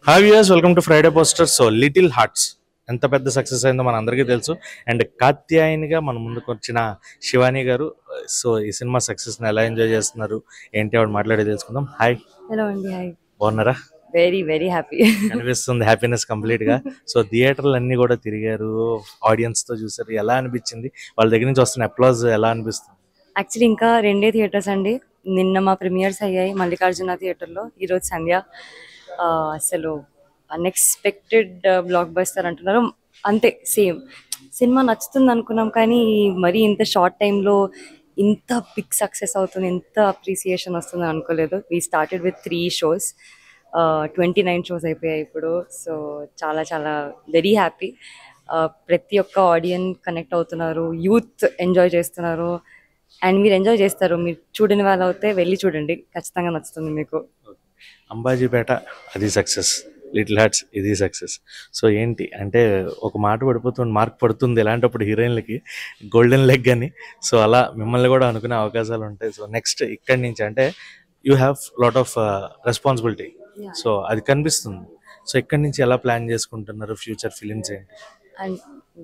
Hi viewers, welcome to Friday poster. So little hearts ఎంత పెద్ద success అయిందో మన అందరికీ తెలుసు. అండ్ కాత్యాయనిగా మన ముందుకు వచ్చిన శివాని గారు. సో ఈ సినిమా సక్సెస్ని ఎలా ఎంజాయ్ చేస్తున్నారు ఏంటి ఆవిడ మాట్లాడి తెలుసుకుందాం. హాయ్, హలో అండి. హాయ్. బాగున్నారా? Very very happy. కనిపిస్తుంది హ్యాపీనెస్ కంప్లీట్గా. సో థియేటర్లు అన్నీ కూడా తిరిగారు, ఆడియన్స్తో చూసారు, ఎలా అనిపించింది? వాళ్ళ దగ్గర నుంచి వస్తున్న అప్లాజ్ ఎలా అనిపిస్తుంది? యాక్చువల్లీ ఇంకా రెండే థియేటర్స్ అండి. నిన్న మా ప్రీమియర్స్ అయ్యాయి మల్లికార్జున థియేటర్లో, ఈరోజు సంధ్య. అసలు అన్ఎక్స్పెక్టెడ్ బ్లాక్ బస్టర్ అంటున్నారు. అంతే, సేమ్ సినిమా నచ్చుతుంది అనుకున్నాం, కానీ మరీ ఇంత షార్ట్ టైంలో ఇంత బిగ్ సక్సెస్ అవుతుంది, ఇంత అప్రిసియేషన్ వస్తుంది అనుకోలేదు. We started with 3 shows, 29 shows అయిపోయాయి ఇప్పుడు. సో చాలా చాలా వెరీ హ్యాపీ. ప్రతి ఒక్క ఆడియన్ కనెక్ట్ అవుతున్నారు, యూత్ ఎంజాయ్ చేస్తున్నారు. అండ్ మీరు ఎంజాయ్ చేస్తారు. మీరు చూడని వాళ్ళు అయితే వెళ్ళి చూడండి, ఖచ్చితంగా నచ్చుతుంది మీకు. అంబాజీపేట అది సక్సెస్, లిటిల్ హార్ట్స్ ఇది సక్సెస్. సో ఏంటి అంటే ఒక మాట పడిపోతుంది, మార్క్ పడుతుంది ఇలాంటప్పుడు హీరోయిన్లకి గోల్డెన్ లెగ్ అని. సో అలా మిమ్మల్ని కూడా అనుకునే అవకాశాలు ఉంటాయి. సో నెక్స్ట్ ఇక్కడి నుంచి అంటే you have lot of responsibility. So అది కనిపిస్తుంది. సో ఇక్కడి నుంచి ఎలా ప్లాన్ చేసుకుంటున్నారు ఫ్యూచర్ ఫిలిమ్స్ ఏంటి? అండ్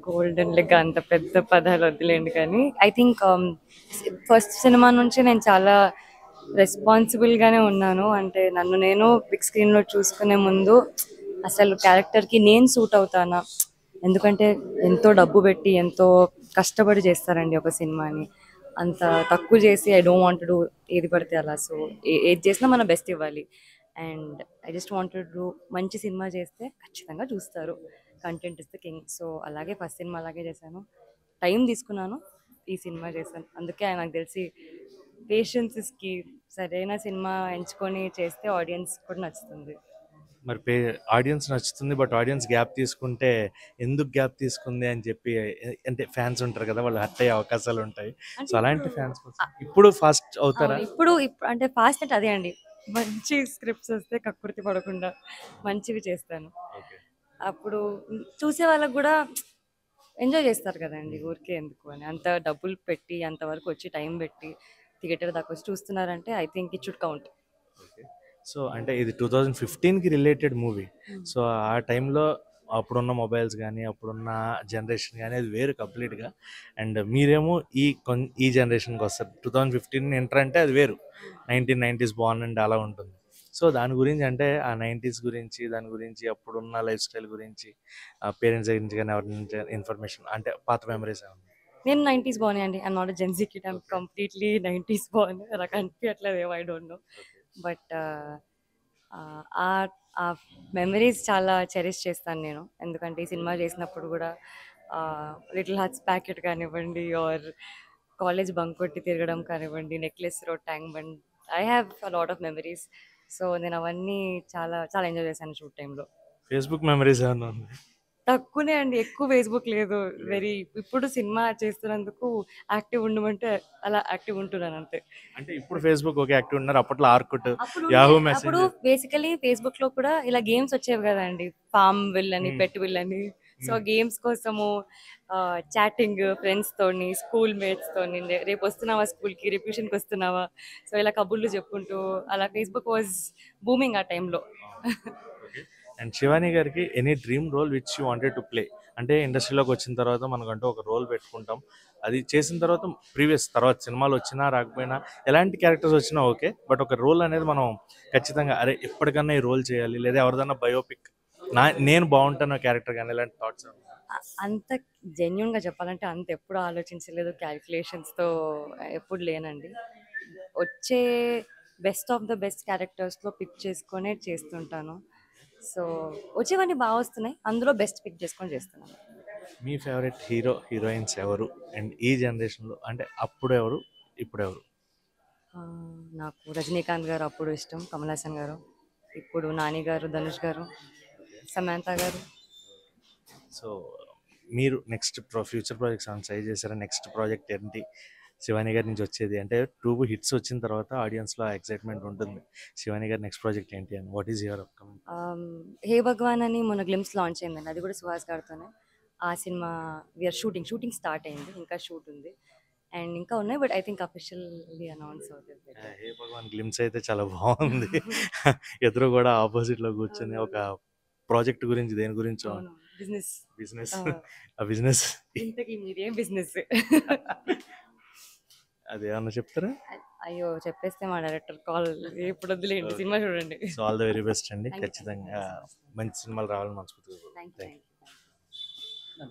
గోల్డెన్ లెగ్ అంత పెద్ద పదాలు వదిలేండి, కానీ ఐ థింక్ ఫస్ట్ సినిమా నుంచి నేను చాలా రెస్పాన్సిబుల్గానే ఉన్నాను. అంటే నన్ను నేను బిగ్ స్క్రీన్లో చూసుకునే ముందు అసలు క్యారెక్టర్కి నేను సూట్ అవుతానా, ఎందుకంటే ఎంతో డబ్బు పెట్టి ఎంతో కష్టపడి చేస్తారండి ఒక సినిమాని. అంత తక్కువ చేసి I don't want to do ఏది పడితే అలా. సో ఏది చేసినా మన బెస్ట్ ఇవ్వాలి. And I just wanted to మంచి సినిమా చేస్తే ఖచ్చితంగా చూస్తారు. Content is the king. So అలాగే ఫస్ట్ సినిమా అలాగే చేశాను, టైం తీసుకున్నాను, ఈ సినిమా చేశాను. అందుకే నాకు తెలిసి పేషెన్స్ ఇస్ కీ. సరైన సినిమా ఎంచుకొని చేస్తే ఆడియన్స్ కూడా నచ్చుతుంది. మరి ఆడియన్స్ నచ్చుతుంది, బట్ ఆడియన్స్ గ్యాప్ తీసుకుంటే ఎందుకు గ్యాప్ తీసుకుంది అని చెప్పి అంటే ఫ్యాన్స్ ఉంటారు కదా, వాళ్ళు హర్ట్ అయ్యే అవకాశాలు ఉంటాయి. సో అలాంటి ఫ్యాన్స్ ఇప్పుడు ఫాస్ట్ అవుతారా? ఇప్పుడు అంటే ఫాస్ట్ అంటే అదే అండి, మంచి స్క్రిప్ట్స్ వస్తే కక్కుర్తి పడకుండా మంచివి చేస్తాను. ఓకే. అప్పుడు చూసే వాళ్ళకు కూడా ఎంజాయ్ చేస్తారు కదండి, ఊరికే ఎందుకు అని. అంత డబ్బులు పెట్టి అంతవరకు వచ్చి టైం పెట్టి థియేటర్ దాకా వచ్చి చూస్తున్నారంటే I think it should count. Okay. So అంటే ఇది 2015కి రిలేటెడ్ మూవీ. సో ఆ టైంలో అప్పుడున్న మొబైల్స్ కానీ అప్పుడున్న జనరేషన్ కానీ అది వేరు కంప్లీట్గా. అండ్ మీరేమో ఈ జనరేషన్కి వస్తారు. 2015 ఎంటర్ అంటే అది వేరు, 1990s బాన్ అండ్ అలా ఉంటుంది. సో దాని గురించి అంటే ఆ 90s గురించి, దాని గురించి అప్పుడున్న లైఫ్ స్టైల్ గురించి, పేరెంట్స్ గురించి కానీ ఎవరి నుంచి ఇన్ఫర్మేషన్ అంటే పాత మెమరీస్ ఏమన్నా? నేను 90s బాగున్నాయి అండి. I'm not Gen Z kid, I'm completely 90s బాన్. నాకు అనిపించట్లేదు ఏమో, ఐ డోంట్ నో. బట్ ఆ ఆ మెమరీస్ చాలా చెరిష్ చేస్తాను నేను. ఎందుకంటే ఈ సినిమా చేసినప్పుడు కూడా లిటిల్ హార్ట్స్ ప్యాకెట్ కానివ్వండి, ఆర్ కాలేజ్ బంక్ కొట్టి తిరగడం కానివ్వండి, necklace road, tank bund, I have a lot of memories. So నేను అవన్నీ చాలా చాలా ఎంజాయ్ చేశాను షూట్ టైంలో. ఫేస్బుక్ మెమరీస్ ఏమన్నా ఉంది? తక్కువనే అండి, ఎక్కువ ఫేస్బుక్ లేదు. వెరీ ఇప్పుడు సినిమా చేస్తున్నందుకు యాక్టివ్ ఉండమంటే అలా యాక్టివ్ ఉంటున్నాను అంతే. అంటే ఇప్పుడు ఫేస్బుక్ ఓకే యాక్టివ్ ఉన్నారు, అప్పట్లో ఆర్కుట్, అప్పుడు యాహూ అప్పుడు మెసేంజర్. బేసికలీ ఫేస్బుక్ లో కూడా ఇలా గేమ్స్ వచ్చేవి కదండి, ఫామ్ విల్ అని, పెట్ విల్ అని. సో గేమ్స్ కోసము చాటింగ్ ఫ్రెండ్స్ తోని, స్కూల్ మేట్స్ తోని, రేపు వస్తున్నావా స్కూల్ కి, రేపు ట్యూషన్ కి వస్తున్నావా, సో ఇలా కబుర్లు చెప్పుకుంటూ అలా ఫేస్బుక్ వాజ్ బూమింగ్ ఆ టైంలో. ఓకే. అండ్ శివాని గారికి any dream role which you wanted to play? అంటే ఇండస్ట్రీలోకి వచ్చిన తర్వాత మనకంటూ ఒక రోల్ పెట్టుకుంటాం. అది చేసిన తర్వాత తర్వాత సినిమాలు వచ్చినా రాకపోయినా ఎలాంటి క్యారెక్టర్స్ వచ్చినా ఓకే, బట్ ఒక రోల్ అనేది మనం ఖచ్చితంగా అరే ఎప్పటికన్నా ఈ రోల్ చేయాలి, లేదా ఎవరిదన్నా బయోపిక్ నేను బాగుంటాను క్యారెక్టర్ కానీ ఇలాంటి థాట్స్? అంత జెన్యున్ గా చెప్పాలంటే అంత ఎప్పుడు ఆలోచించలేదు, క్యాలిక్యులేషన్స్ తో ఎప్పుడు లేనండి. వచ్చే best of the best characters లో పిక్ చేసుకొని చేస్తుంటాను. సో వచ్చేవన్నీ బాగా వస్తున్నాయి, అందులో బెస్ట్ పిక్ చేసుకొని చేస్తున్నాను. మీ ఫేవరెట్ హీరో హీరోయిన్స్ ఎవరు? అండ్ ఈ జనరేషన్లో అంటే అప్పుడు ఎవరు, ఇప్పుడు ఎవరు? ఆ, నాకు రజనీకాంత్ గారు అప్పుడు ఇష్టం, కమల్ హాసన్ గారు. ఇప్పుడు నాని గారు, ధనుష్ గారు, సమాంత గారు. సో మీరు నెక్స్ట్ ఫ్యూచర్ ప్రాజెక్ట్స్ ఏమైనా ట్రై చేశారా? నెక్స్ట్ ప్రాజెక్ట్ ఏంటి శివాని గారి నుంచి వచ్చేది? అంటే 2 హిట్స్ వచ్చిన తర్వాత ఆడియన్స్లో ఎక్సైట్మెంట్ ఉంటుంది. శివాని గారి నెక్స్ట్ ప్రాజెక్ట్ ఏంటి అని, వాట్ ఈస్ యువర్ అప్కమింగ్? హే భగవాన్ అని మొన్న గ్లిమ్స్ లాంచ్ అయిందండి, అది కూడా సుహాస్ గారితోనే. ఆ సినిమా వీఆర్ షూటింగ్ స్టార్ట్ అయింది, ఇంకా షూట్ ఉంది. అండ్ ఇంకా ఉన్నాయి, but I think officially announce అవుతుంది. హే భగవాన్ గ్లిమ్స్ అయితే చాలా బాగుంది. ఎదురు కూడా ఆపోజిట్ లో కూర్చొని ఒక ప్రాజెక్ట్ గురించి దేని గురించో అవును, బిజినెస్. బిజినెస్ ఆ బిజినెస్ ఇంతకీ మీరేం బిజినెస్? అదేమన్నా చెప్తారా? అయ్యో చెప్పేస్తే మా డైరెక్టర్ కాల్, ఇప్పుడు వద్దులేండి, సినిమా చూడండి. So all the very best అండి. Thank you, ఖచ్చితంగా మంచి సినిమాలు రావాలని మనస్ఫూర్తిగా థ్యాంక్ యూ.